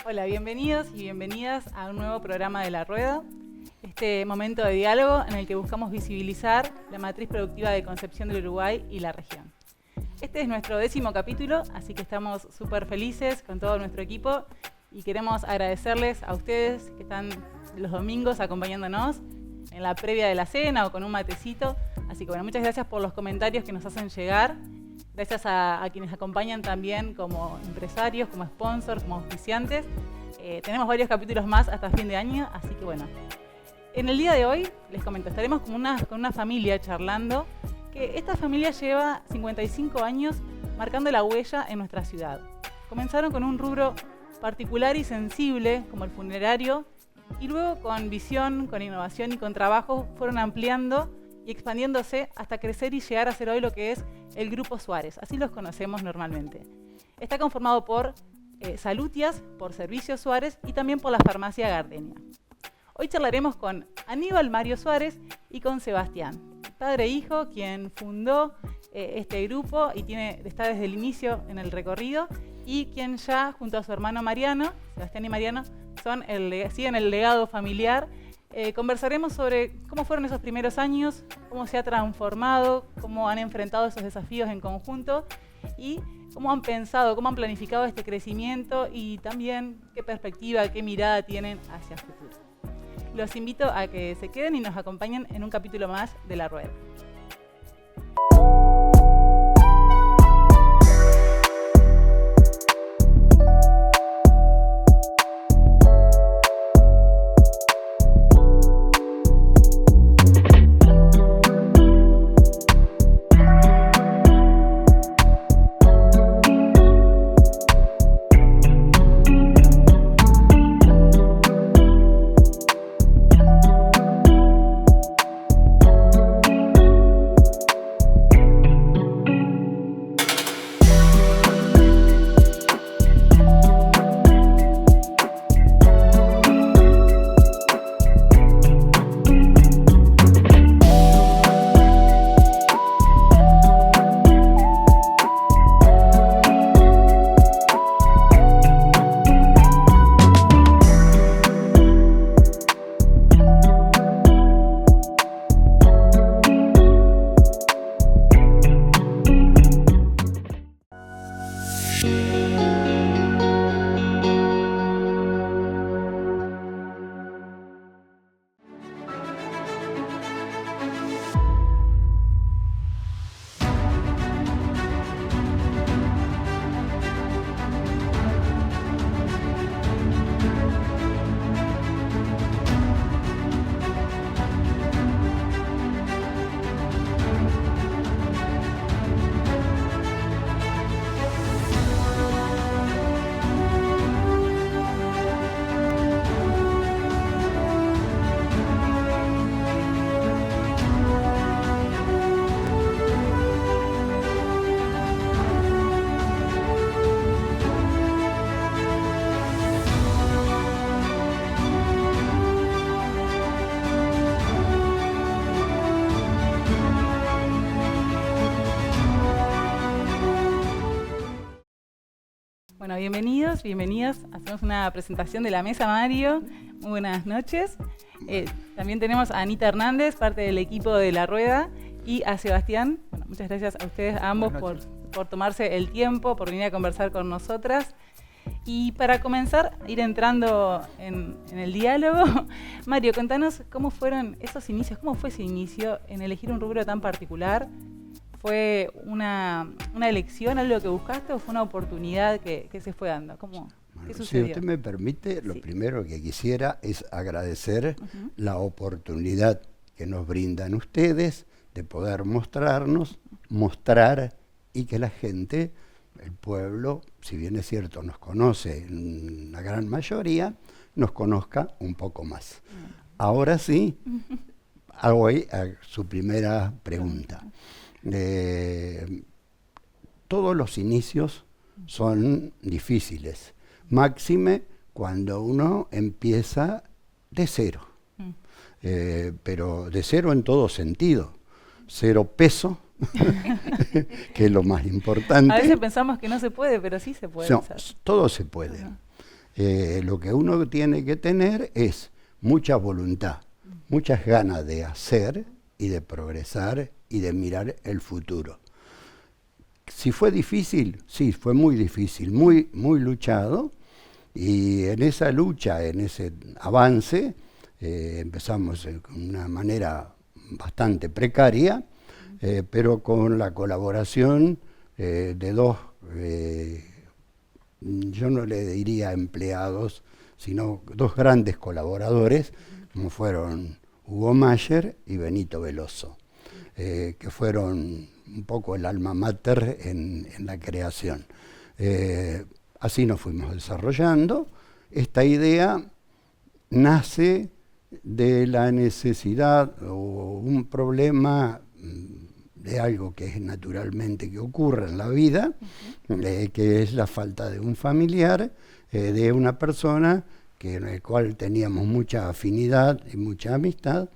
Hola, bienvenidos y bienvenidas a un nuevo programa de La Rueda, este momento de diálogo en el que buscamos visibilizar la matriz productiva de Concepción del Uruguay y la región. Este es nuestro 10º capítulo, así que estamos súper felices con todo nuestro equipo y queremos agradecerles a ustedes que están los domingos acompañándonos en la previa de la cena o con un matecito. Así que bueno, muchas gracias por los comentarios que nos hacen llegar. Gracias a quienes acompañan también como empresarios, como sponsors, como auspiciantes. Tenemos varios capítulos más hasta fin de año, así que bueno. En el día de hoy, les comento, estaremos con una familia charlando, que esta familia lleva 55 años marcando la huella en nuestra ciudad. Comenzaron con un rubro particular y sensible, como el funerario, y luego con visión, con innovación y con trabajo fueron ampliando y expandiéndose hasta crecer y llegar a ser hoy lo que es el Grupo Suárez. Así los conocemos normalmente. Está conformado por Salutias, por Servicios Suárez y también por la Farmacia Gardenia. Hoy charlaremos con Aníbal Mario Suárez y con Sebastián, padre e hijo, quien fundó este grupo y está desde el inicio en el recorrido, y quien ya, junto a su hermano Mariano, Sebastián y Mariano, siguen el legado familiar. Conversaremos sobre cómo fueron esos primeros años, cómo se ha transformado, cómo han enfrentado esos desafíos en conjunto y cómo han pensado, cómo han planificado este crecimiento y también qué perspectiva, qué mirada tienen hacia el futuro. Los invito a que se queden y nos acompañen en un capítulo más de La Rueda. Bueno, bienvenidos, bienvenidas. Hacemos una presentación de la mesa, Mario. Muy buenas noches. También tenemos a Anita Hernández, parte del equipo de La Rueda, y a Sebastián. Bueno, muchas gracias a ustedes, a ambos, por tomarse el tiempo, por venir a conversar con nosotras. Y para comenzar, ir entrando en el diálogo, Mario, contanos cómo fueron esos inicios, cómo fue ese inicio en elegir un rubro tan particular. ¿Fue una elección, algo que buscaste, o fue una oportunidad que se fue dando? ¿Qué sucedió? Si usted me permite, lo primero que quisiera es agradecer la oportunidad que nos brindan ustedes de poder mostrar y que la gente, el pueblo, si bien es cierto, nos conoce en la gran mayoría, nos conozca un poco más. Ahora sí, voy a su primera pregunta. Todos los inicios son difíciles, máxime cuando uno empieza de cero, pero de cero en todo sentido, cero peso, que es lo más importante. A veces pensamos que no se puede, pero sí se puede. No, todo se puede. Lo que uno tiene que tener es mucha voluntad, muchas ganas de hacer y de progresar y de mirar el futuro. Si fue difícil, sí, fue muy difícil, muy, muy luchado, y en esa lucha, en ese avance, empezamos con una manera bastante precaria, pero con la colaboración de dos, yo no le diría empleados, sino dos grandes colaboradores, como fueron Hugo Mayer y Benito Veloso, que fueron un poco el alma mater en la creación. Así nos fuimos desarrollando. Esta idea nace de la necesidad o un problema de algo que es naturalmente que ocurre en la vida, que es la falta de un familiar, de una persona en el cual teníamos mucha afinidad y mucha amistad,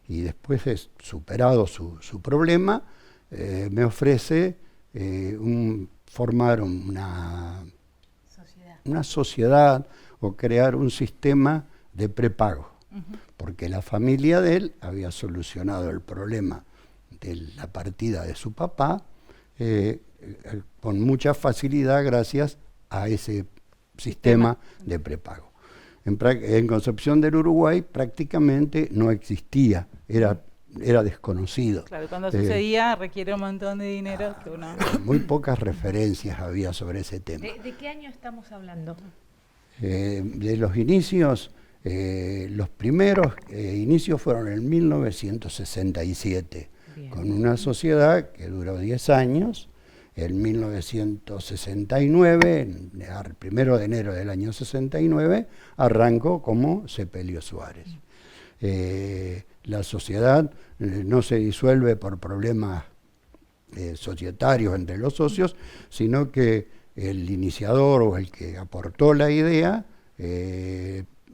y después, superado su problema, me ofrece formar una sociedad o crear un sistema de prepago, porque la familia de él había solucionado el problema de la partida de su papá con mucha facilidad gracias a ese sistema de prepago. En Concepción del Uruguay prácticamente no existía, era desconocido. Claro, cuando sucedía requiere un montón de dinero que uno... Muy pocas referencias había sobre ese tema. ¿De qué año estamos hablando? De los inicios, los primeros inicios fueron en 1967, bien, con una sociedad que duró 10 años. En 1969, el 1 de enero del año 69, arrancó como Sepelio Suárez. La sociedad no se disuelve por problemas societarios entre los socios, sino que el iniciador o el que aportó la idea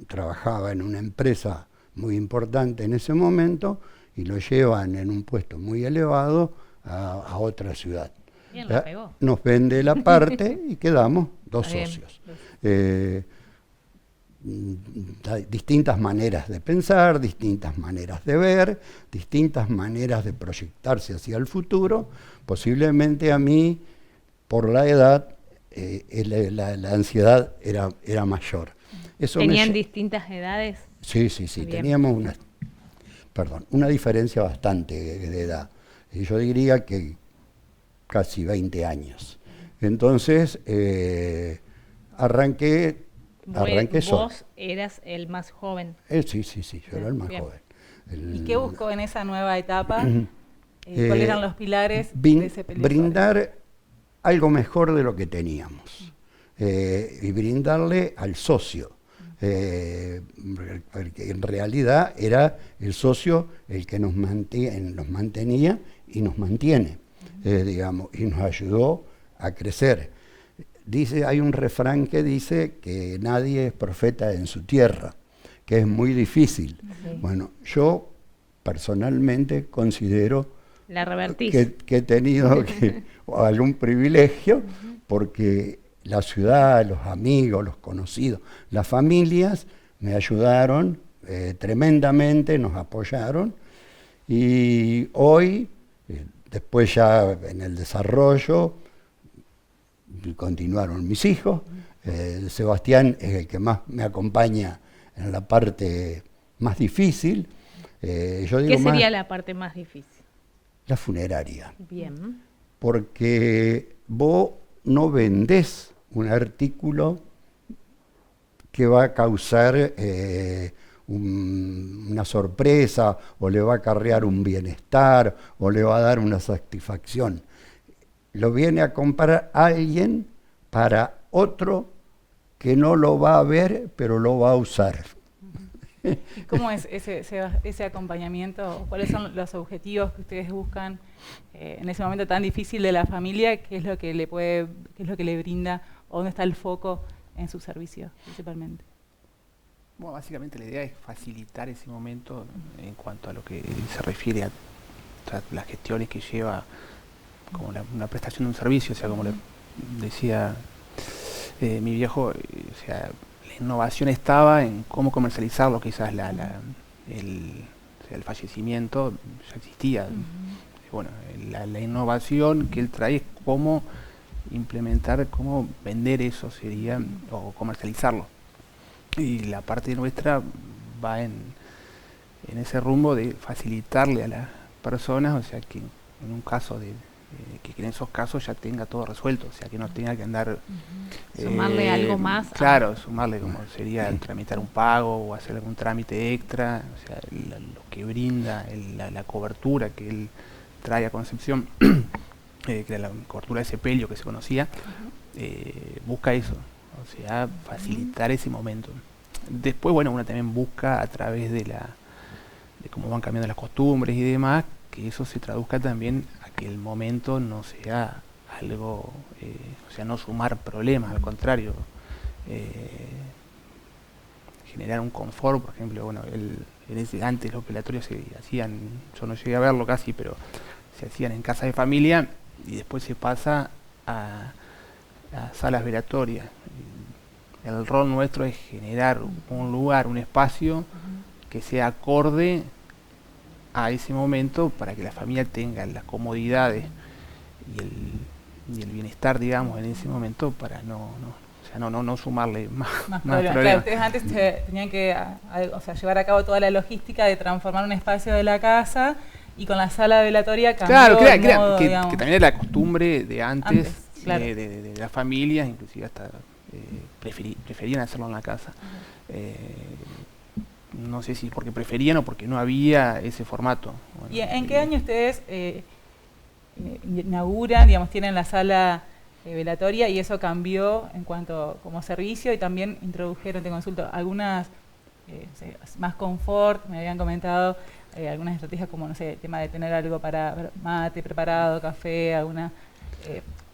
trabajaba en una empresa muy importante en ese momento y lo llevan en un puesto muy elevado a otra ciudad. Bien, la pegó. Nos vende la parte y quedamos dos socios. Distintas maneras de pensar, distintas maneras de ver, distintas maneras de proyectarse hacia el futuro. Posiblemente a mí, por la edad, la ansiedad era mayor. ¿Tenían distintas edades? Sí. Bien. Teníamos una diferencia bastante de edad. Yo diría que casi 20 años. Entonces, arranqué solo. ¿Vos eras el más joven? Sí, yo era el más joven. ¿Y qué buscó en esa nueva etapa? ¿Cuáles eran los pilares de ese Sepelio Suárez? Brindar algo mejor de lo que teníamos y brindarle al socio. Porque en realidad era el socio el que nos mantenía y nos mantiene, digamos, y nos ayudó a crecer. Hay un refrán que dice que nadie es profeta en su tierra, que es muy difícil. Sí. Bueno, yo personalmente considero la revertís. Que he tenido algún privilegio, porque la ciudad, los amigos, los conocidos, las familias me ayudaron tremendamente, nos apoyaron, y hoy, después ya en el desarrollo, continuaron mis hijos. Sebastián es el que más me acompaña en la parte más difícil. ¿Qué sería la parte más difícil? La funeraria. Bien. Porque vos no vendés un artículo que va a causar una sorpresa, o le va a acarrear un bienestar, o le va a dar una satisfacción. Lo viene a comprar alguien para otro que no lo va a ver, pero lo va a usar. ¿Y cómo es ese acompañamiento? ¿Cuáles son los objetivos que ustedes buscan en ese momento tan difícil de la familia? ¿Qué es lo que le brinda, o dónde está el foco en su servicio principalmente? Bueno, básicamente la idea es facilitar ese momento en cuanto a lo que se refiere a las gestiones que lleva como una prestación de un servicio. O sea, como le decía mi viejo, o sea, la innovación estaba en cómo comercializarlo, quizás el fallecimiento ya existía. Bueno, la innovación que él trae es cómo implementar, cómo vender eso sería, o comercializarlo. Y la parte nuestra va en ese rumbo de facilitarle a las personas, o sea, que en un caso que en esos casos ya tenga todo resuelto, o sea, que no tenga que andar... sumarle algo más. Claro, sumarle como sería tramitar un pago o hacer algún trámite extra, o sea, lo que brinda, la cobertura que él trae a Concepción, que era la cobertura de sepelio que se conocía, busca eso, o sea, facilitar ese momento. Después, bueno, uno también busca a través de cómo van cambiando las costumbres y demás, que eso se traduzca también a que el momento no sea algo, o sea, no sumar problemas, al contrario, generar un confort. Por ejemplo, bueno, antes los velatorios se hacían, yo no llegué a verlo casi, pero se hacían en casa de familia y después se pasa a salas velatorias. El rol nuestro es generar un lugar, un espacio que sea acorde a ese momento para que la familia tenga las comodidades y el bienestar, digamos, en ese momento, para no sumarle más problemas. Claro, ustedes antes tenían que llevar a cabo toda la logística de transformar un espacio de la casa, y con la sala velatoria cambió que también era la costumbre de antes claro. de las familias, inclusive hasta preferían hacerlo en la casa. No sé si porque preferían o porque no había ese formato. Bueno, ¿y en qué año ustedes inauguran, digamos, tienen la sala velatoria, y eso cambió en cuanto como servicio, y también introdujeron, te consulto, algunas más confort? Me habían comentado algunas estrategias como, no sé, el tema de tener algo para mate preparado, café, algunas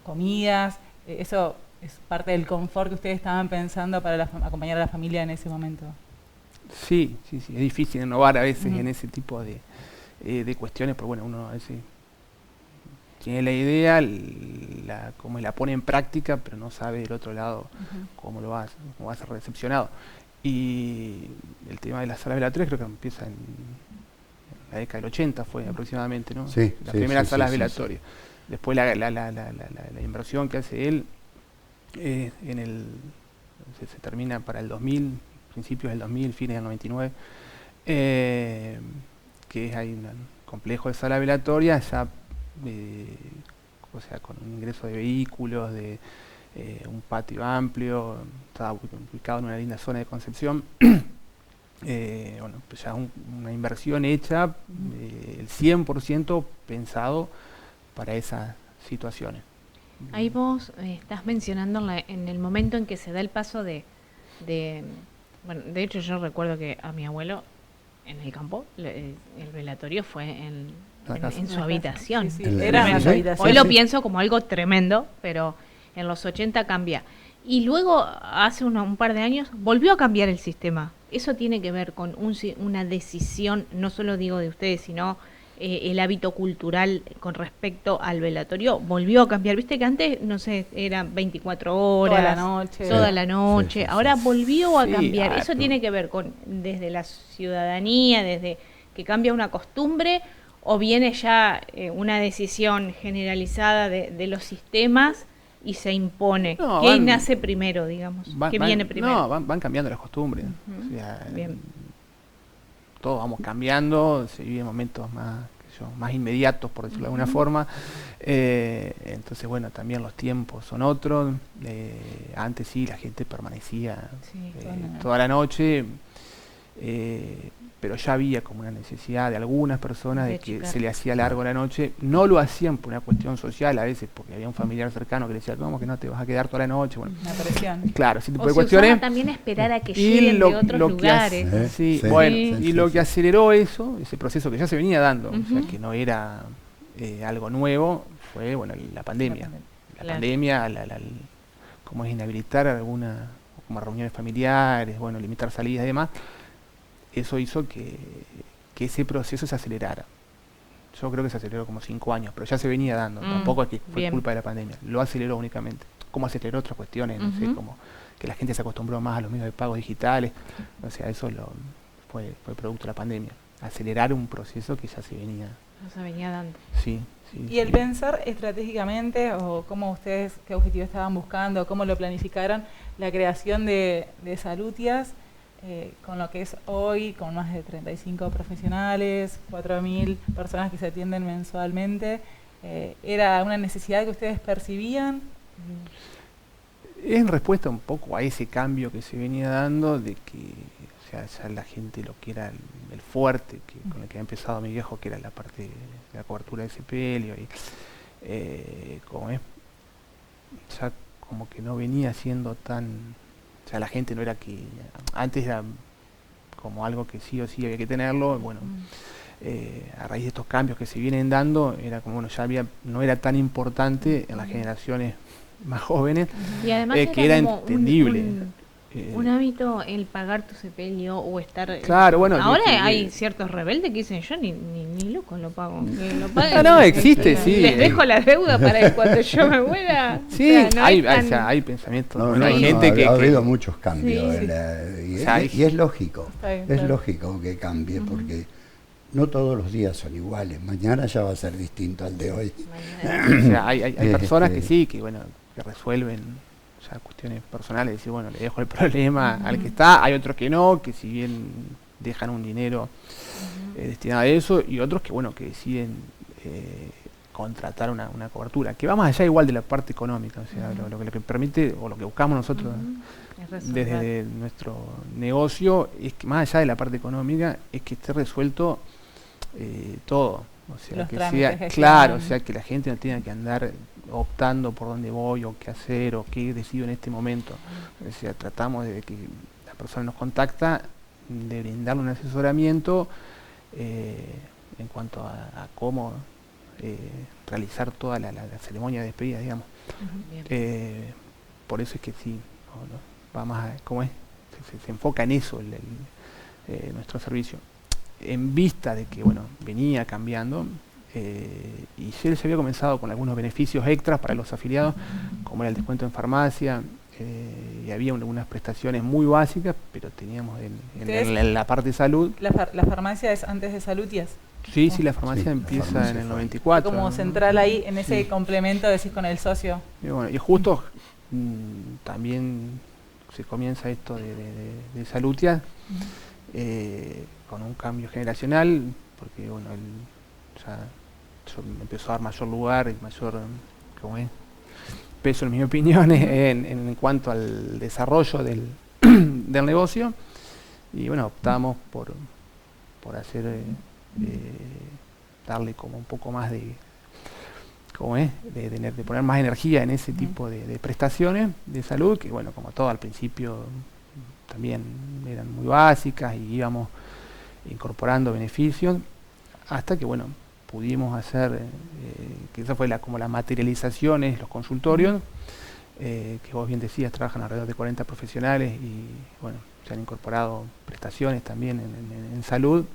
comidas. ¿Eso es parte del confort que ustedes estaban pensando para acompañar a la familia en ese momento? Sí, es difícil innovar a veces en ese tipo de cuestiones, pero bueno, uno a veces tiene la idea, como la pone en práctica, pero no sabe del otro lado cómo va a ser recepcionado. Y el tema de las salas velatorias creo que empieza en la década del 80, fue aproximadamente, ¿no? Sí, las primeras salas velatorias. Después la inversión que hace él se termina para el 2000, principios del 2000, fines del 99, que hay un complejo de sala velatoria, ya, o sea, con un ingreso de vehículos, de un patio amplio, estaba ubicado en una linda zona de Concepción. Bueno, pues ya una inversión hecha, el 100% pensado para esas situaciones. Ahí vos estás mencionando en el momento en que se da el paso bueno, de hecho yo recuerdo que a mi abuelo en el campo el velatorio fue en su habitación. Sí, era en su habitación. Hoy lo pienso como algo tremendo, pero en los 80 cambia. Y luego, hace un par de años, volvió a cambiar el sistema. Eso tiene que ver con una decisión, no solo digo de ustedes, sino el hábito cultural con respecto al velatorio. Volvió a cambiar. Viste que antes, no sé, eran 24 horas. Toda la noche. Sí. Ahora volvió a cambiar. Eso tiene que ver con desde la ciudadanía, desde que cambia una costumbre, o viene ya una decisión generalizada de los sistemas y se impone. ¿Qué nace primero, digamos? ¿Qué viene primero? No, van cambiando las costumbres. O sea, bien. Todos vamos cambiando, se viven momentos más inmediatos, por decirlo de alguna forma. Entonces, bueno, también los tiempos son otros. Antes sí, la gente permanecía toda la noche, pero ya había como una necesidad de algunas personas de que se le hacía largo la noche. No lo hacían por una cuestión social a veces, porque había un familiar cercano que le decía, ¿cómo que no te vas a quedar toda la noche? Bueno, una presión. Claro, ese tipo de cuestiones. También esperar a que lleguen de otros lugares. Lo que aceleró eso, ese proceso que ya se venía dando, o sea, que no era algo nuevo, fue la pandemia. La pandemia, como es inhabilitar algunas como reuniones familiares, limitar salidas y demás. Eso hizo que ese proceso se acelerara. Yo creo que se aceleró como 5 años, pero ya se venía dando. Tampoco es que fue culpa de la pandemia. Lo aceleró únicamente. cómo acelerar otras cuestiones, no sé, como que la gente se acostumbró más a los medios de pago digitales, o sea, eso fue producto de la pandemia, acelerar un proceso que ya se venía. No se venía dando. Sí. Y el pensar estratégicamente, o cómo ustedes, qué objetivo estaban buscando, cómo lo planificaron, la creación de Salutias, con lo que es hoy, con más de 35 profesionales, 4.000 personas que se atienden mensualmente, ¿era una necesidad que ustedes percibían? En respuesta un poco a ese cambio que se venía dando, de que ya la gente lo que era el fuerte, con el que ha empezado mi viejo, que era la parte de la cobertura de sepelio, y como es, ya como que no venía siendo tan, o sea, la gente no era que, antes era como algo que sí o sí había que tenerlo, bueno, a raíz de estos cambios que se vienen dando, era como, bueno, ya no era tan importante en las generaciones más jóvenes, y además que era como entendible. Un hábito el pagar tu sepelio o estar... Claro, bueno. Ahora hay ciertos rebeldes que dicen, yo ni loco lo pago. No, existe, sí. Les dejo la deuda para que cuando yo me muera... Sí, o sea, no hay pensamientos. Hay gente que... Ha habido muchos cambios. Sí. Y es lógico. Bien, es lógico que cambie, porque no todos los días son iguales. Mañana ya va a ser distinto al de hoy. O sea, hay personas que sí, que bueno, que resuelven ya cuestiones personales, decir, bueno, le dejo el problema al que está. Hay otros que no, que si bien dejan un dinero destinado a eso, y otros que bueno, que deciden contratar una cobertura, que va más allá igual de la parte económica, o sea, lo que permite, o lo que buscamos nosotros desde nuestro negocio, es que más allá de la parte económica, es que esté resuelto todo. O sea, los que trámites, sea claro, o sea, que la gente no tenga que andar optando por dónde voy o qué hacer o qué decido en este momento. O sea, tratamos de que la persona nos contacta, de brindarle un asesoramiento en cuanto a cómo realizar toda la ceremonia de despedida, digamos. Por eso es que sí, va más ¿cómo es? Se enfoca en eso nuestro servicio. En vista de que, bueno, venía cambiando, y ya se había comenzado con algunos beneficios extras para los afiliados, como era el descuento en farmacia, y había unas prestaciones muy básicas, pero teníamos en la parte de salud. ¿La farmacia es antes de Salutias? Sí, la farmacia empieza en el 94. Como central ahí, en ese complemento, decís, con el socio. Y bueno, y justo también se comienza esto de Salutias, con un cambio generacional, porque bueno, ya empezó a dar mayor lugar y mayor peso, en mi opinión, en cuanto al desarrollo del negocio, y bueno, optamos por hacer darle como un poco más de poner más energía en ese tipo de prestaciones de salud, que bueno, como todo al principio también eran muy básicas, y íbamos incorporando beneficios hasta que bueno, pudimos hacer que esa fue como la materialización, los consultorios, que vos bien decías, trabajan alrededor de 40 profesionales, y bueno, se han incorporado prestaciones también en salud,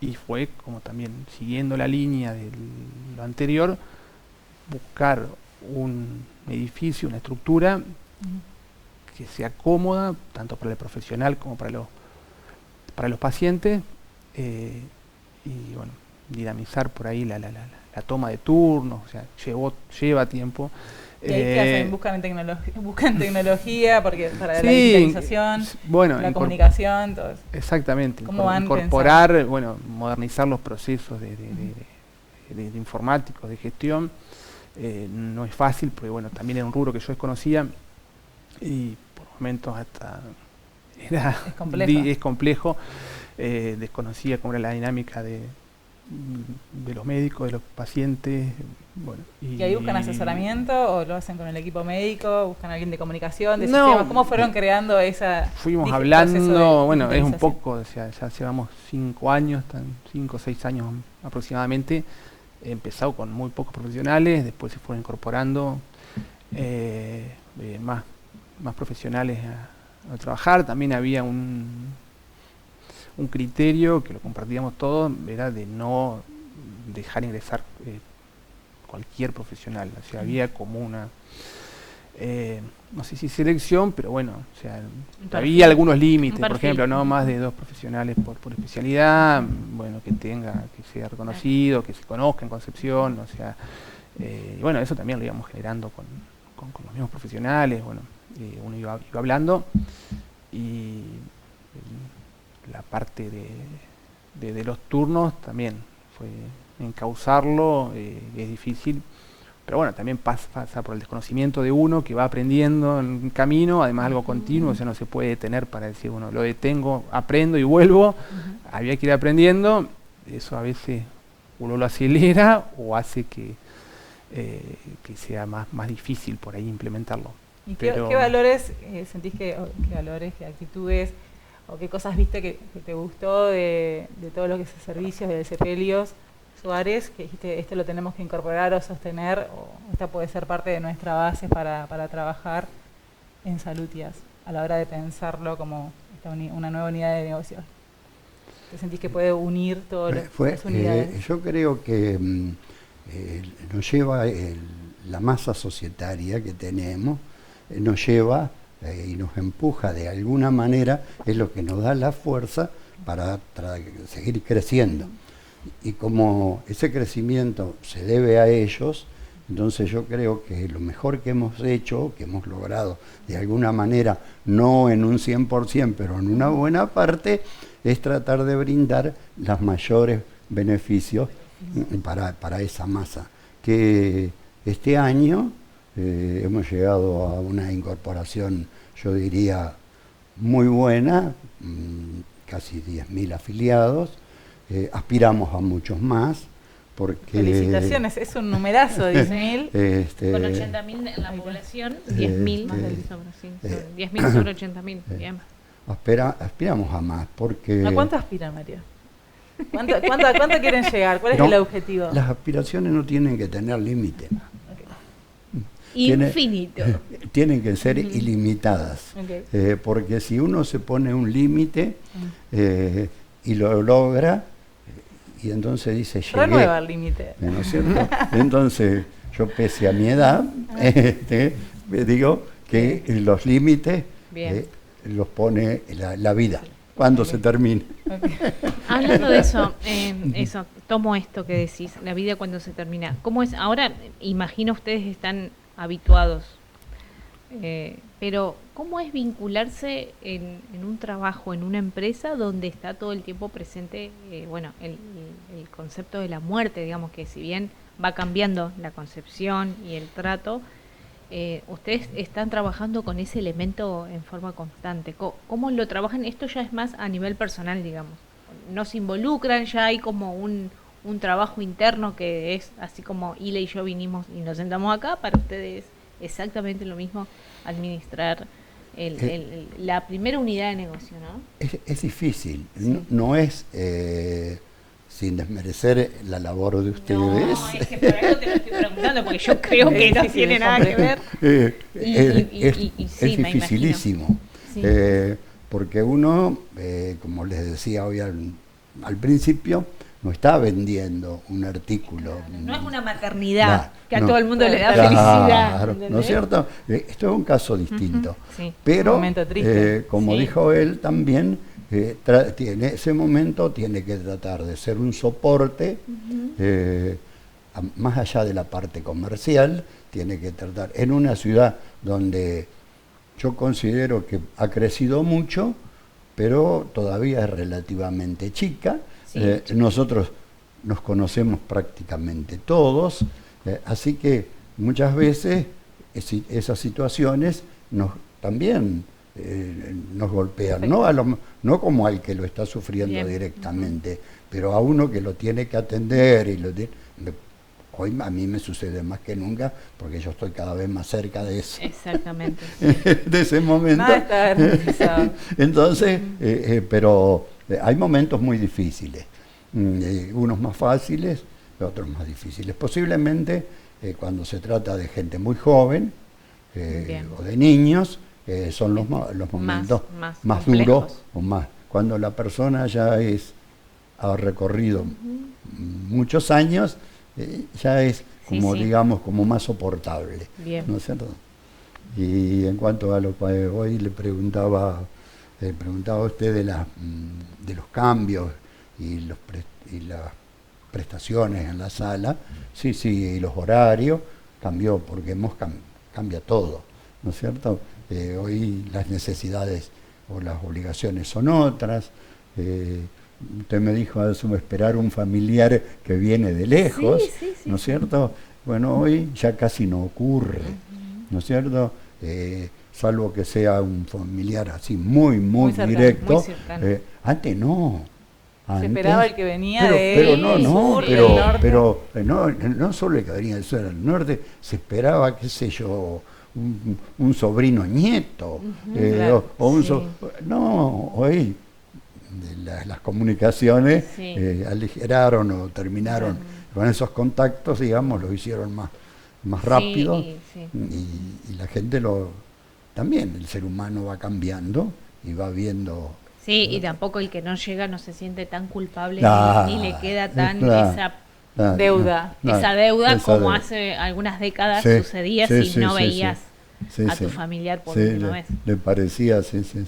y fue como también siguiendo la línea de lo anterior, buscar un edificio, una estructura que sea cómoda tanto para el profesional como para los pacientes, y bueno, dinamizar por ahí la toma de turnos, o sea, lleva tiempo. ¿Y ahí qué hacen? ¿Buscan tecnología porque para la digitalización, bueno, la comunicación, todo eso? Exactamente, ¿Cómo van incorporar, pensando? bueno, modernizar los procesos de informáticos, de gestión. No es fácil, porque bueno, también era un rubro que yo desconocía, y por momentos hasta es complejo. Desconocía cómo era la dinámica de los médicos, de los pacientes. Bueno, ¿Y ahí buscan asesoramiento o lo hacen con el equipo médico? ¿Buscan a alguien de comunicación, de sistemas? ¿Cómo fueron creando esa? Fuimos hablando, bueno, es un poco, o sea, ya llevamos 5 o 6 años aproximadamente. Empezado con muy pocos profesionales, después se fueron incorporando más profesionales a trabajar. También había un criterio que lo compartíamos todos, era de no dejar ingresar cualquier profesional. O sea, había como no sé si selección, pero bueno, o sea, había algunos límites, por ejemplo, no más de 2 profesionales por especialidad, bueno, que sea reconocido, que se conozca en Concepción, o sea, bueno, eso también lo íbamos generando con los mismos profesionales, bueno, uno iba hablando, y la parte de los turnos también fue encauzarlo, es difícil. Pero bueno, también pasa por el desconocimiento de uno que va aprendiendo en el camino, además algo continuo, o sea, no se puede detener para decir, bueno, lo detengo, aprendo y vuelvo. Había que ir aprendiendo, eso a veces uno lo acelera o hace que sea más difícil por ahí implementarlo. ¿Y qué valores sentís qué valores, qué actitudes o qué cosas viste que te gustó de todo lo que es servicios de Sepelios Suárez, que dijiste, esto lo tenemos que incorporar o sostener, o esta puede ser parte de nuestra base para trabajar en Salutias, a la hora de pensarlo como una nueva unidad de negocios? ¿Te sentís que puede unir todas las unidades? Yo creo que nos lleva la masa societaria que tenemos, nos lleva y nos empuja de alguna manera, es lo que nos da la fuerza para seguir creciendo. Y como ese crecimiento se debe a ellos, entonces yo creo que lo mejor que hemos hecho, que hemos logrado de alguna manera, no en un 100%, pero en una buena parte, es tratar de brindar los mayores beneficios para esa masa. Que este año hemos llegado a una incorporación, yo diría, muy buena, casi 10.000 afiliados. Aspiramos a muchos más, porque... Felicitaciones, es un numerazo, 10.000. Con 80.000 en la población, 10.000 10.000 sobre 80.000, bien. Aspiramos a más, porque... ¿A cuánto aspiran, María? ¿Cuánto quieren llegar? ¿Cuál es el objetivo? Las aspiraciones no tienen que tener límite. Infinito. Tienen que ser ilimitadas, porque si uno se pone un límite y lo logra, y entonces dice, llegué. Renueva el límite. ¿No es cierto? Entonces, yo pese a mi edad, digo que los límites los pone la vida, cuando se termine. Hablando de eso, tomo esto que decís, la vida cuando se termina. ¿Cómo es? Ahora, imagino ustedes están habituados, pero ¿cómo es vincularse en un trabajo, en una empresa donde está todo el tiempo presente, el concepto de la muerte, digamos, que si bien va cambiando la concepción y el trato, ustedes están trabajando con ese elemento en forma constante? ¿Cómo lo trabajan? Esto ya es más a nivel personal, digamos. ¿No se involucran? ¿Ya hay como un trabajo interno que es así como Ile y yo vinimos y nos sentamos acá? Para ustedes exactamente lo mismo administrar la primera unidad de negocio, ¿no? Es difícil, sí. No es sin desmerecer la labor de ustedes. No, es que por eso te lo estoy preguntando, porque yo creo que no tiene nada que ver. Es dificilísimo, sí. Porque uno, como les decía hoy al principio, no está vendiendo un artículo. No es una maternidad que a todo el mundo le da felicidad. ¿No es cierto? Esto es un caso distinto. Sí. Pero, un momento triste. como dijo él también, ese momento tiene que tratar de ser un soporte, más allá de la parte comercial, tiene que tratar, en una ciudad donde yo considero que ha crecido mucho, pero todavía es relativamente chica. Nosotros nos conocemos prácticamente todos, así que muchas veces esas situaciones también nos golpean, no como al que lo está sufriendo directamente, pero a uno que lo tiene que atender. Hoy a mí me sucede más que nunca, porque yo estoy cada vez más cerca de eso. Exactamente. De ese momento. Nada está garantizado. Entonces, pero hay momentos muy difíciles, unos más fáciles, otros más difíciles. Posiblemente cuando se trata de gente muy joven o de niños, son los momentos más duros, o más cuando la persona ya ha recorrido muchos años, ya es como digamos como más soportable. Bien. ¿No es cierto? Y en cuanto a lo que hoy le preguntaba a usted de los cambios y las prestaciones en la sala, sí, y los horarios, cambió, porque cambia todo, ¿no es cierto? Hoy las necesidades o las obligaciones son otras. Usted me dijo, asumo, esperar un familiar que viene de lejos, Sí. ¿no es cierto? Bueno, hoy ya casi no ocurre, ¿no es cierto? Salvo que sea un familiar así muy cercano, directo. muy cercano. Antes no. Se esperaba el que venía pero del sur, pero, del norte. no solo el que venía del sur, del norte, se esperaba, qué sé yo, un sobrino nieto. Claro, No, hoy las comunicaciones Sí. aligeraron o terminaron con esos contactos, digamos, lo hicieron más rápido. Sí. Y la gente también, el ser humano va cambiando y va viendo. Sí, y tampoco el que no llega no se siente tan culpable ni le queda tan Claro. deuda. esa deuda esa como deuda. hace algunas décadas Sí, sucedía sí, si sí, no sí, veías sí, a sí. tu familiar por Sí, última vez. le parecía, sí. Sí.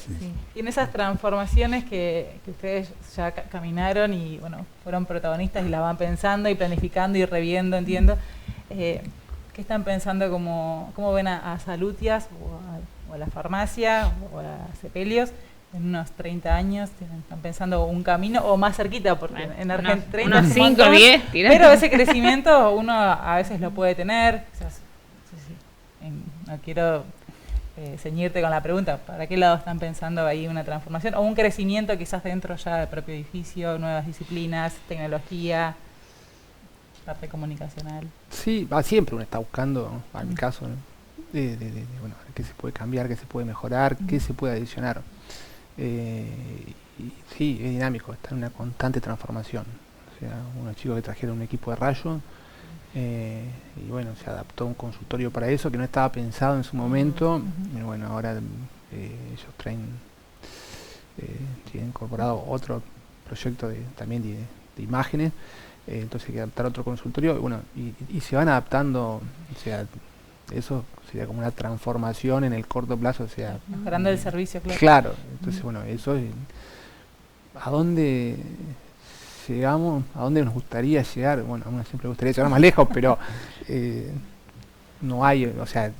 Y en esas transformaciones que ustedes ya caminaron y bueno, fueron protagonistas y la van pensando y planificando y reviendo, entiendo, ¿qué están pensando cómo ven a Salutias o a la farmacia o a Sepelios en unos 30 años? ¿Están pensando un camino o más cerquita? Porque Bueno, en Argentina 30 unos es un 5, montón, 10, tirá. pero ese crecimiento uno a veces lo puede tener. Quizás, no quiero ceñirte con la pregunta, ¿para qué lado están pensando ahí una transformación? O un crecimiento quizás dentro ya del propio edificio, nuevas disciplinas, tecnología, parte comunicacional. Sí, siempre uno está buscando, en mi caso, ¿no? Bueno, qué se puede cambiar, qué se puede mejorar, qué se puede adicionar. Y sí, es dinámico, está en una constante transformación. O sea, unos chicos que trajeron un equipo de rayo, y bueno, se adaptó un consultorio para eso que no estaba pensado en su momento. Y bueno, ahora ellos tienen incorporado otro proyecto también de imágenes. Entonces hay que adaptar otro consultorio, y bueno, y se van adaptando, o sea, eso sería como una transformación en el corto plazo, o sea, Mejorando el servicio, claro. claro. Entonces bueno, eso es, ¿a dónde llegamos? ¿A dónde nos gustaría llegar? Bueno, a uno siempre le gustaría llegar más lejos, pero no hay, o sea,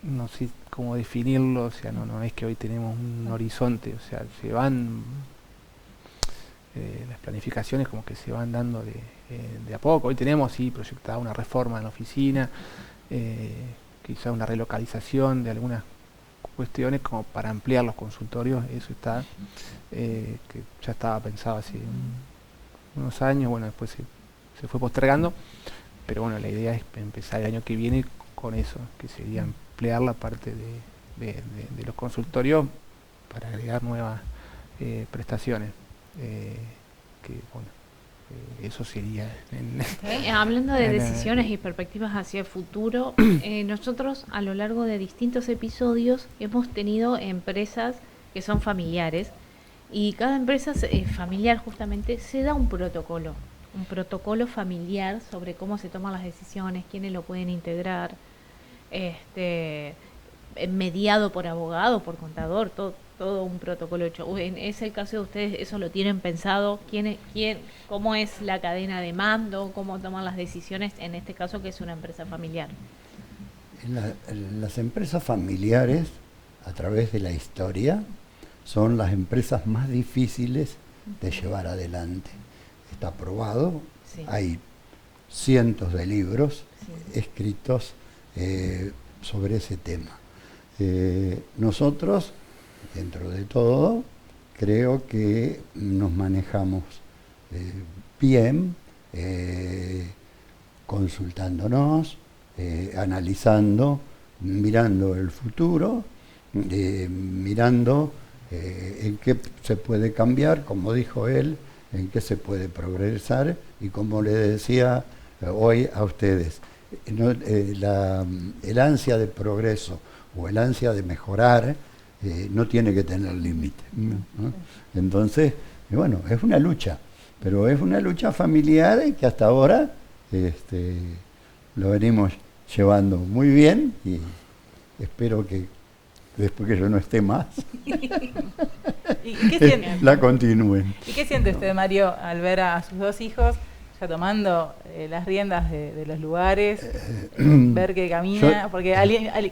no sé cómo definirlo, o sea, no es que hoy tenemos un horizonte, o sea, se van las planificaciones como que se van dando de a poco. Hoy tenemos proyectada una reforma en la oficina, quizá una relocalización de algunas cuestiones como para ampliar los consultorios, eso está, que ya estaba pensado hace unos años, bueno, después se fue postergando, pero bueno, la idea es empezar el año que viene con eso, que sería ampliar la parte de los consultorios para agregar nuevas prestaciones. Que bueno, eso sería Hablando de en- decisiones y perspectivas hacia el futuro, nosotros a lo largo de distintos episodios hemos tenido empresas que son familiares, y cada empresa familiar justamente se da un protocolo familiar sobre cómo se toman las decisiones, quiénes lo pueden integrar, mediado por abogado, por contador, todo un protocolo hecho. Es el caso de ustedes, eso lo tienen pensado, cómo es la cadena de mando, cómo toman las decisiones en este caso que es una empresa familiar. Las empresas familiares, a través de la historia, son las empresas más difíciles de llevar adelante. Está probado, Sí. hay cientos de libros Sí. escritos sobre ese tema. Nosotros, dentro de todo, creo que nos manejamos bien, consultándonos, analizando, mirando el futuro, mirando en qué se puede cambiar, como dijo él, en qué se puede progresar, y como le decía hoy a ustedes, el ansia de progreso o el ansia de mejorar no tiene que tener límite, ¿no? Entonces, bueno, es una lucha, pero es una lucha familiar que hasta ahora lo venimos llevando muy bien, espero que después que yo no esté más, ¿Y qué siente? la continúen. ¿Y qué siente usted, Mario, al ver a sus dos hijos ya tomando las riendas de los lugares, ver que camina? Porque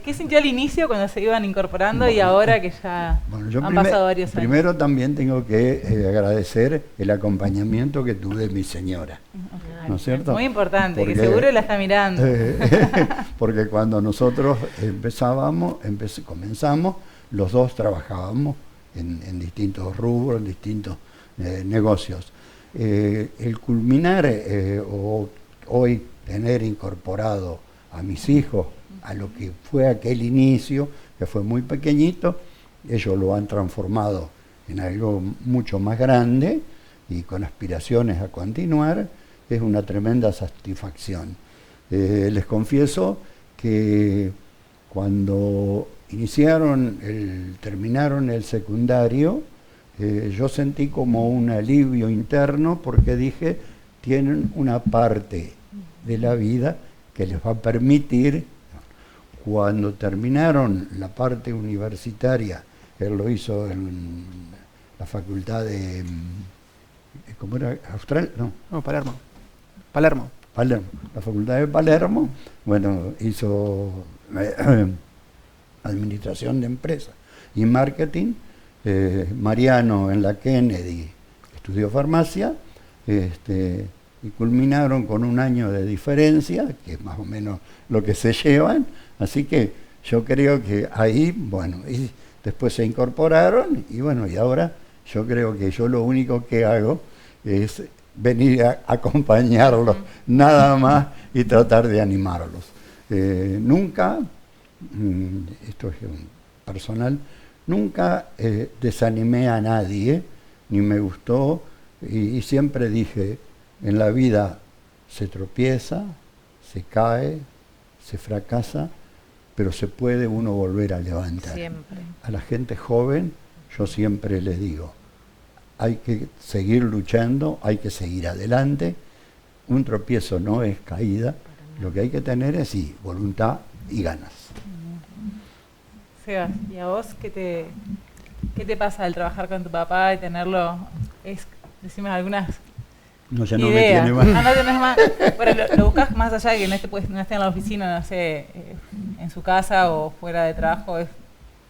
¿qué sintió al inicio cuando se iban incorporando y ahora que ya han pasado varios años? Primero también tengo que agradecer el acompañamiento que tuve de mi señora, ¿no es cierto? Muy importante, Porque, que seguro la está mirando. Porque cuando nosotros comenzamos, los dos trabajábamos en distintos rubros, en distintos negocios. El culminar o hoy tener incorporado a mis hijos a lo que fue aquel inicio, que fue muy pequeñito, ellos lo han transformado en algo mucho más grande y con aspiraciones a continuar, es una tremenda satisfacción. Les confieso que cuando terminaron el secundario, yo sentí como un alivio interno porque dije, tienen una parte de la vida que les va a permitir, cuando terminaron la parte universitaria, él lo hizo en la facultad de, ¿cómo era? ¿Austral? No, Palermo. La facultad de Palermo, bueno, hizo administración de empresas y marketing. Mariano en la Kennedy estudió farmacia, y culminaron con un año de diferencia, que es más o menos lo que se llevan, así que yo creo que ahí, bueno, y después se incorporaron, y bueno, y ahora yo creo que yo lo único que hago es venir a acompañarlos, nada más, y tratar de animarlos. Nunca, esto es personal, nunca desanimé a nadie, ni me gustó, y siempre dije, en la vida se tropieza, se cae, se fracasa, pero se puede uno volver a levantar. Siempre. A la gente joven yo siempre les digo, hay que seguir luchando, hay que seguir adelante, un tropiezo no es caída, lo que hay que tener es sí, voluntad y ganas. Sebas, ¿y a vos qué te pasa al trabajar con tu papá y tenerlo? Decime algunas No, ya no me ideas. tiene más. No tenés más. Bueno, lo buscas más allá de que no esté en la oficina, no sé, en su casa o fuera de trabajo, es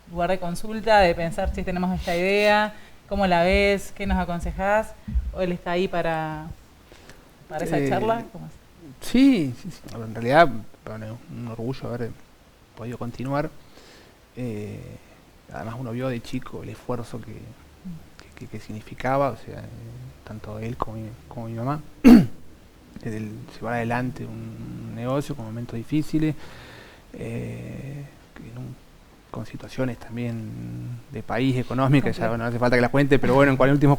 lugar de consulta, de pensar si tenemos esta idea, cómo la ves, qué nos aconsejás, o él está ahí para esa charla. ¿Cómo es? Sí. En realidad, bueno, un orgullo haber podido continuar. Además uno vio de chico el esfuerzo que significaba, o sea, tanto él como mi mamá, el llevar adelante un negocio con momentos difíciles, con situaciones también de país, económicas, ya bueno, no hace falta que las cuente, pero bueno, en cual último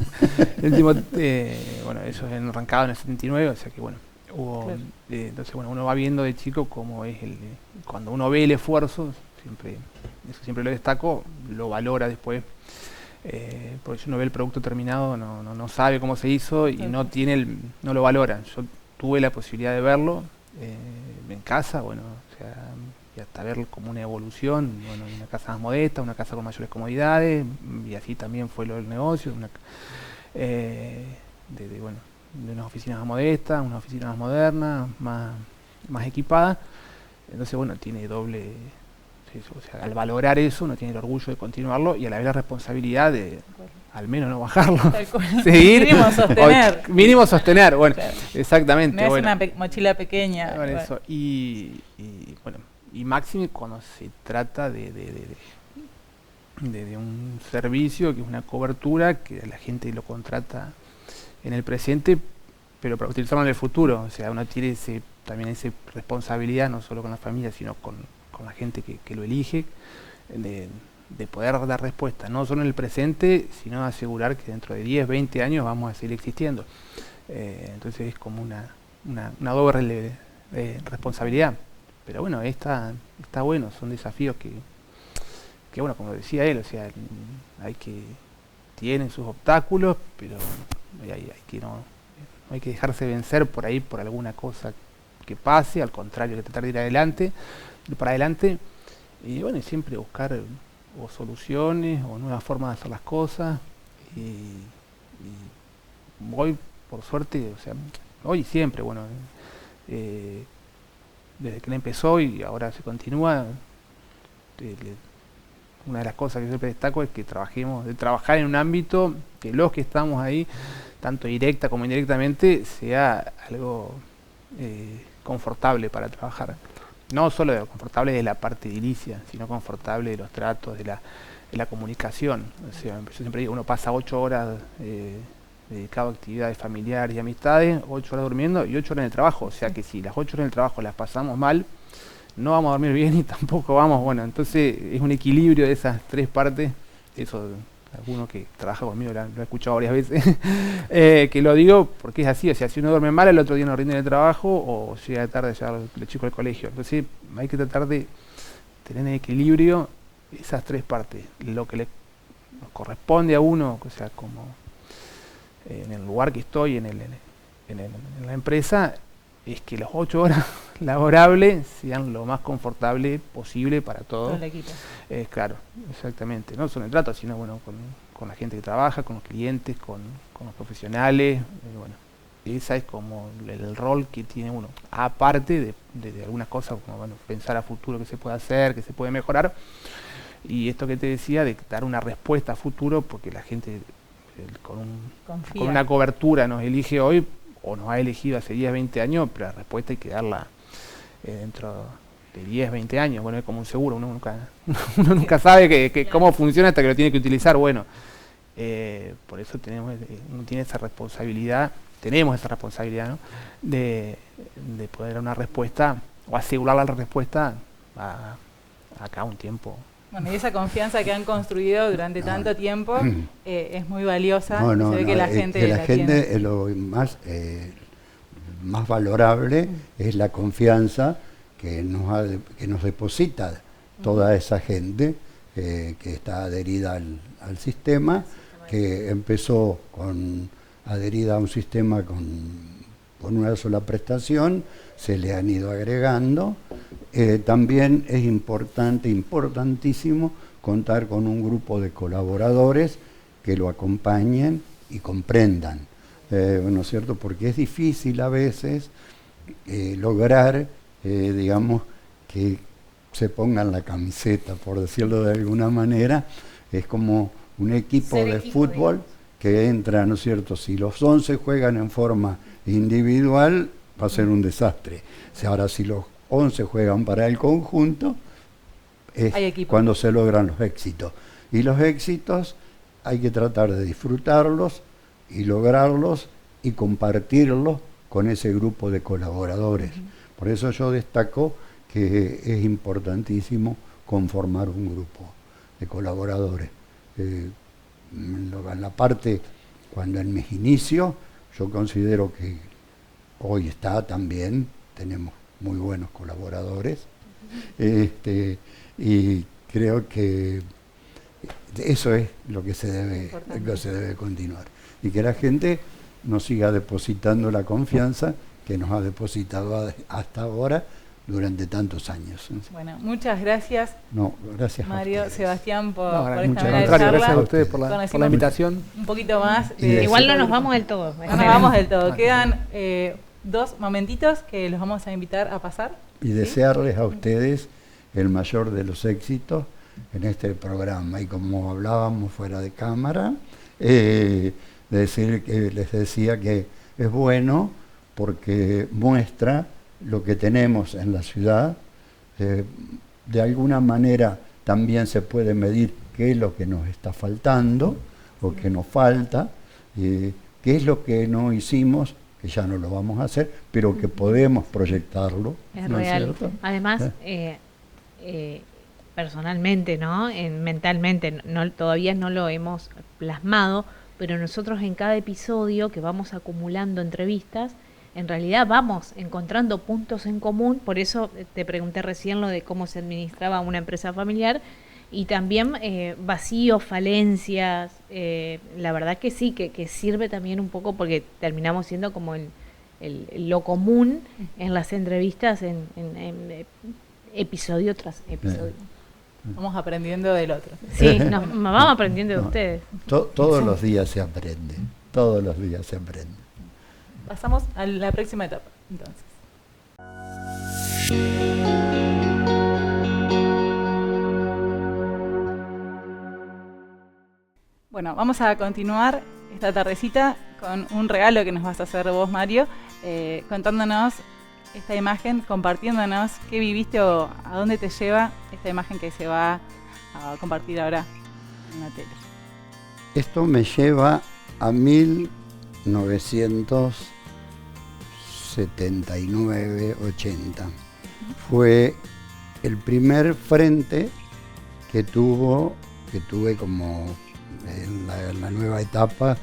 bueno, eso es arrancado en el 79, o sea que bueno, hubo, claro. Entonces bueno, uno va viendo de chico cómo es cuando uno ve el esfuerzo, siempre lo destaco, lo valora después, porque si uno ve el producto terminado no sabe cómo se hizo y no lo valora. Yo tuve la posibilidad de verlo en casa, bueno, o sea, y hasta ver como una evolución, bueno, una casa más modesta, una casa con mayores comodidades, y así también fue lo del negocio, de unas oficinas más modestas, unas oficinas más modernas, más equipadas. Entonces bueno, tiene doble, o sea, al valorar eso uno tiene el orgullo de continuarlo y a la vez la responsabilidad de al menos no bajarlo, seguir, mínimo sostener, bueno, claro. Exactamente. No es una mochila pequeña. Bueno, eso. Y bueno, y máximo cuando se trata de un servicio que es una cobertura que la gente lo contrata en el presente, pero para utilizarlo en el futuro, o sea, uno tiene también esa responsabilidad, no solo con la familia, sino con la gente que lo elige, de poder dar respuesta, no solo en el presente, sino asegurar que dentro de 10, 20 años vamos a seguir existiendo. Entonces es como una doble responsabilidad. Pero bueno, está bueno, son desafíos que bueno, como decía él, o sea, tienen sus obstáculos, pero no hay que dejarse vencer por ahí por alguna cosa que pase, al contrario, que tratar de ir para adelante, y bueno, y siempre buscar o soluciones o nuevas formas de hacer las cosas. Y hoy, por suerte, o sea, hoy y siempre, bueno, desde que él empezó y ahora se continúa, una de las cosas que siempre destaco es que trabajar en un ámbito que los que estamos ahí, tanto directa como indirectamente, sea algo confortable para trabajar. No solo confortable de la parte edilicia, sino confortable de los tratos, de la comunicación. O sea, yo siempre digo, uno pasa 8 horas dedicado a actividades familiares y amistades, 8 horas durmiendo y 8 horas en el trabajo. O sea que si las 8 horas en el trabajo las pasamos mal, no vamos a dormir bien y tampoco vamos, bueno, entonces es un equilibrio de esas 3 partes. Eso, alguno que trabaja conmigo lo he escuchado varias veces, que lo digo porque es así. O sea, si uno duerme mal, el otro día no rinde en el trabajo o llega tarde a llevar los chicos al colegio. Entonces hay que tratar de tener en equilibrio esas 3 partes, lo que le corresponde a uno, o sea, como en el lugar que estoy, en la empresa, es que las 8 horas laborables sean lo más confortable posible para todo el equipo. Claro, exactamente, no solo en el trato, sino bueno, con la gente que trabaja, con los clientes, con los profesionales, bueno, esa es como el rol que tiene uno, aparte de algunas cosas, como bueno, pensar a futuro qué se puede hacer, qué se puede mejorar. Y esto que te decía, de dar una respuesta a futuro, porque la gente con una cobertura nos elige hoy, o nos ha elegido hace 10, 20 años, pero la respuesta hay que darla dentro de 10, 20 años. Bueno, es como un seguro, uno nunca sabe que cómo funciona hasta que lo tiene que utilizar. Bueno, por eso uno tiene esa responsabilidad, ¿no? de poder dar una respuesta, o asegurar la respuesta acá un tiempo. Bueno, y esa confianza que han construido durante tanto tiempo es muy valiosa. Se ve que la gente la tiene. Lo más valorable es la confianza que nos deposita toda esa gente que está adherida al sistema, que empezó adherida a un sistema con una sola prestación, se le han ido agregando. También es importantísimo contar con un grupo de colaboradores que lo acompañen y comprendan, ¿no es cierto? Porque es difícil a veces lograr, digamos, que se pongan la camiseta, por decirlo de alguna manera. Es como un equipo de fútbol que entra, ¿no es cierto? Si los 11 juegan en forma individual, va a ser un desastre. Ahora, si los 11 juegan para el conjunto, es cuando se logran los éxitos. Y los éxitos hay que tratar de disfrutarlos y lograrlos y compartirlos con ese grupo de colaboradores. Por eso yo destaco que es importantísimo conformar un grupo de colaboradores. En la parte, cuando en mis inicios, yo considero que hoy también, tenemos muy buenos colaboradores, y creo que eso es lo que se debe continuar, y que la gente nos siga depositando la confianza que nos ha depositado hasta ahora durante tantos años. Bueno, muchas gracias. No, gracias Mario, Sebastián, por esta primera charla. Gracias a ustedes por la invitación. Un poquito más. Igual no nos vamos del todo. No nos vamos del todo. Quedan 2 momentitos que los vamos a invitar a pasar. Y desearles a ustedes el mayor de los éxitos en este programa. Y como hablábamos fuera de cámara, les decía que es bueno porque muestra lo que tenemos en la ciudad. De alguna manera también se puede medir qué es lo que nos está faltando o qué nos falta, qué es lo que no hicimos, que ya no lo vamos a hacer, pero que podemos proyectarlo. Es ¿no real. es cierto? Además, personalmente, ¿no? Mentalmente, todavía no lo hemos plasmado, pero nosotros en cada episodio que vamos acumulando entrevistas, en realidad vamos encontrando puntos en común. Por eso te pregunté recién lo de cómo se administraba una empresa familiar, y también vacíos, falencias. La verdad que sí, que sirve también un poco, porque terminamos siendo como lo común en las entrevistas, en episodio tras episodio. Vamos aprendiendo del otro. Sí, nos vamos aprendiendo de No. ustedes. Todos los días se aprende, todos los días se aprende. Pasamos a la próxima etapa, entonces. Bueno, vamos a continuar esta tardecita con un regalo que nos vas a hacer vos, Mario, contándonos esta imagen, compartiéndonos qué viviste o a dónde te lleva esta imagen que se va a compartir ahora en la tele. Esto me lleva a 1979-80. Fue el primer frente que tuve como en la nueva etapa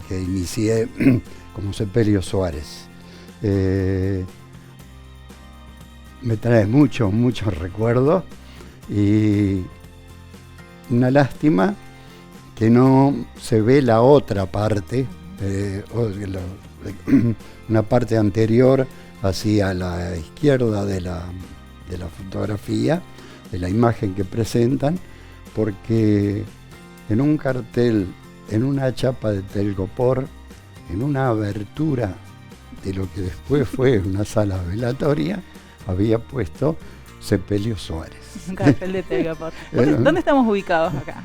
que inicié como Sepelio Suárez. Me trae muchos recuerdos y una lástima que no se ve la otra parte, una parte anterior hacia la izquierda de la fotografía, de la imagen que presentan, porque en un cartel, en una chapa de Telgopor, en una abertura de lo que después fue una sala velatoria, había puesto Sepelio Suárez. Un cartel de Telgopor. ¿Dónde estamos ubicados acá?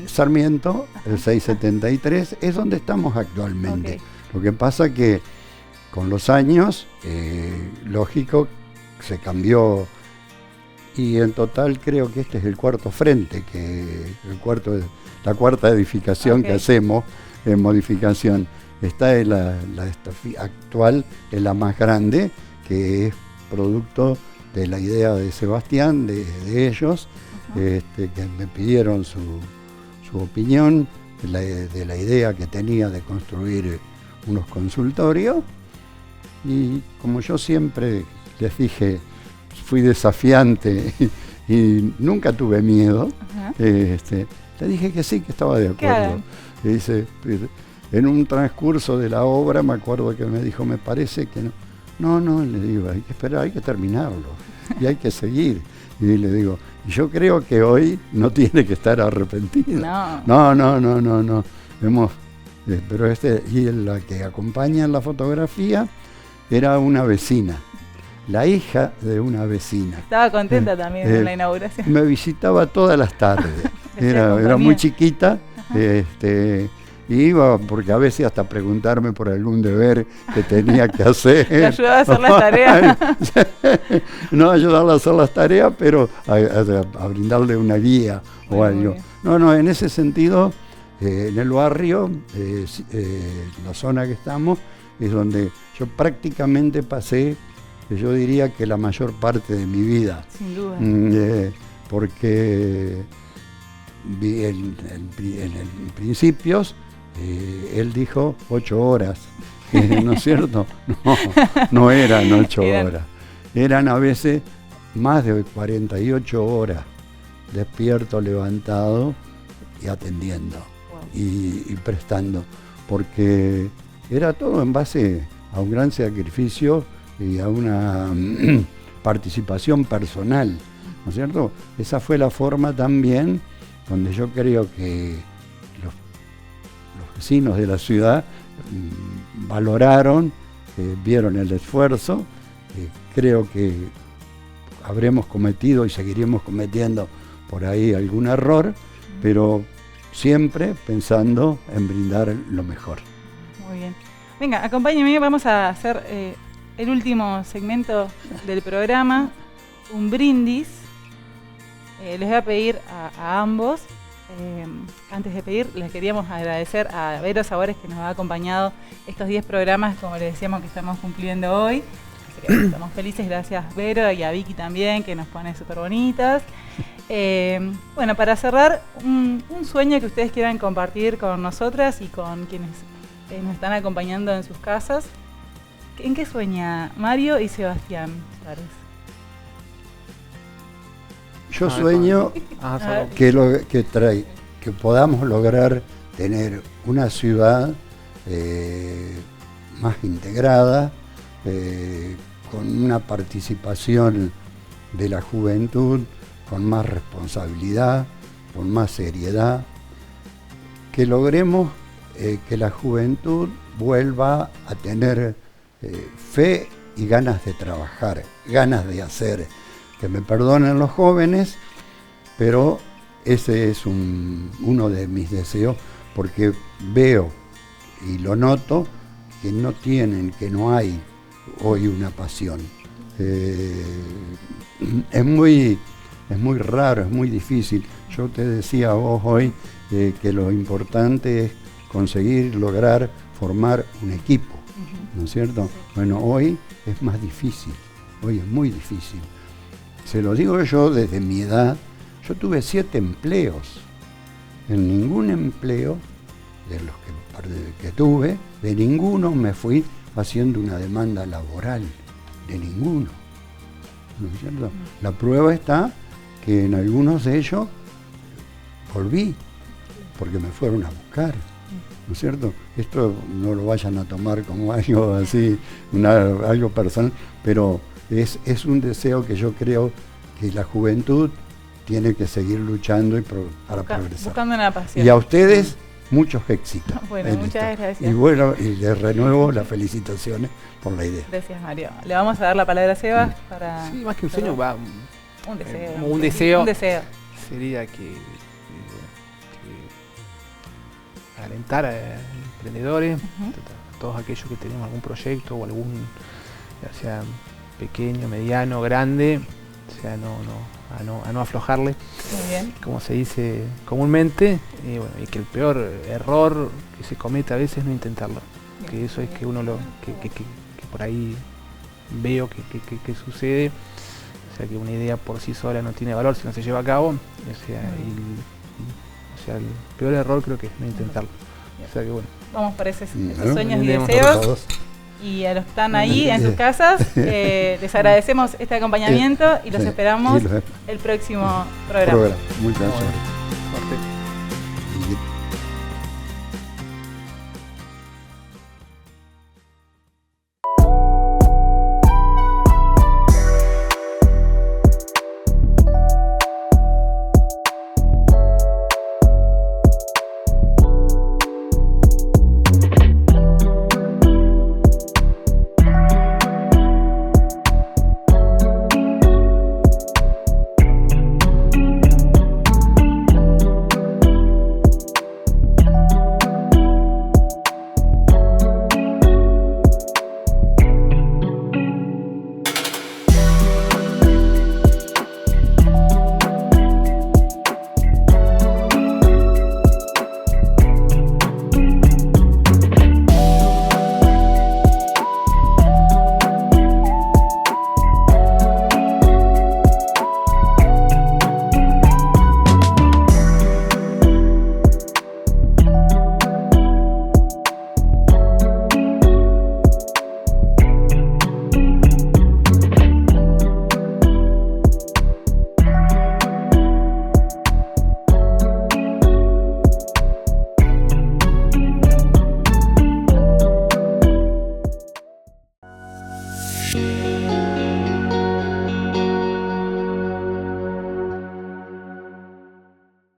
Sarmiento, el 673, es donde estamos actualmente. Okay. Lo que pasa que con los años, lógico, se cambió y en total creo que este es el cuarto frente, la cuarta edificación que hacemos en modificación. Esta es la actual, es la más grande, que es producto de la idea de Sebastián, de ellos, que me pidieron su opinión de la idea que tenía de construir unos consultorios. Y como yo siempre les dije, fui desafiante y nunca tuve miedo, le dije que sí, que estaba de acuerdo. Y dice, en un transcurso de la obra me acuerdo que me dijo, me parece que no. No, le digo, hay que esperar, hay que terminarlo y hay que seguir. Y le digo, yo creo que hoy no tiene que estar arrepentido. No. Pero y la que acompaña en la fotografía era una vecina, la hija de una vecina. Estaba contenta también en la inauguración. Me visitaba todas las tardes. Era muy chiquita. Iba porque a veces hasta preguntarme por algún deber que tenía que hacer. ¿Te ayudaba a hacer las tareas? No ayudarla a hacer las tareas, pero a brindarle una guía o algo. No, en ese sentido, en el barrio, la zona que estamos, es donde yo prácticamente pasé, yo diría que la mayor parte de mi vida. Sin duda. Porque vi en principios, él dijo 8 horas, ¿no es cierto? No eran 8 horas, eran a veces más de 48 horas despierto, levantado y atendiendo. Y prestando, porque era todo en base a un gran sacrificio y a una participación personal, ¿no es cierto? Esa fue la forma también donde yo creo que los vecinos de la ciudad valoraron, vieron el esfuerzo. Creo que habremos cometido y seguiremos cometiendo por ahí algún error, pero siempre pensando en brindar lo mejor. Muy bien. Venga, acompáñenme, vamos a hacer el último segmento del programa, un brindis. Les voy a pedir a ambos, antes de pedir, les queríamos agradecer a Vero Sabores que nos ha acompañado estos 10 programas, como les decíamos que estamos cumpliendo hoy. Así que estamos felices, gracias Vero, y a Vicky también, que nos pone súper bonitas. Bueno, para cerrar, un sueño que ustedes quieran compartir con nosotras y con quienes nos están acompañando en sus casas. ¿En qué sueña Mario y Sebastián Suárez? Yo sueño que podamos lograr tener una ciudad más integrada, con una participación de la juventud con más responsabilidad, con más seriedad, que logremos que la juventud vuelva a tener fe y ganas de trabajar, ganas de hacer. Que me perdonen los jóvenes, pero ese es uno de mis deseos, porque veo y lo noto que no tienen, que no hay hoy una pasión. Es muy raro, es muy difícil. Yo te decía a vos hoy que lo importante es conseguir lograr formar un equipo, ¿no es cierto? Bueno, hoy es más difícil, hoy es muy difícil. Se lo digo yo desde mi edad, yo tuve 7 empleos. En ningún empleo de los que tuve, de ninguno me fui haciendo una demanda laboral, de ninguno, ¿no es cierto? La prueba está que en algunos de ellos volví, porque me fueron a buscar, ¿no es cierto? Esto no lo vayan a tomar como algo así, algo personal, pero es un deseo que yo creo que la juventud tiene que seguir luchando para progresar. Buscando una pasión. Y a ustedes, muchos éxitos. Bueno, muchas gracias. Y bueno, y les renuevo las felicitaciones por la idea. Gracias, Mario. Le vamos a dar la palabra a Sebas para... Sí, más que un sueño, va un deseo. Como un deseo. Un deseo. Sería que alentar a emprendedores, a todos aquellos que tenemos algún proyecto o algún, ya sea pequeño, mediano, grande, o sea, a no aflojarle, muy bien, como se dice comúnmente, y que el peor error que se comete a veces es no intentarlo, bien, que eso es que uno que por ahí veo que sucede, o sea, que una idea por sí sola no tiene valor si no se lleva a cabo, o sea, el peor error creo que es no intentarlo. O sea que bueno. Vamos por esos sueños y deseos. Y a los que están ahí en sus casas, les agradecemos este acompañamiento y los esperamos el próximo programa. Muchas gracias. Suerte.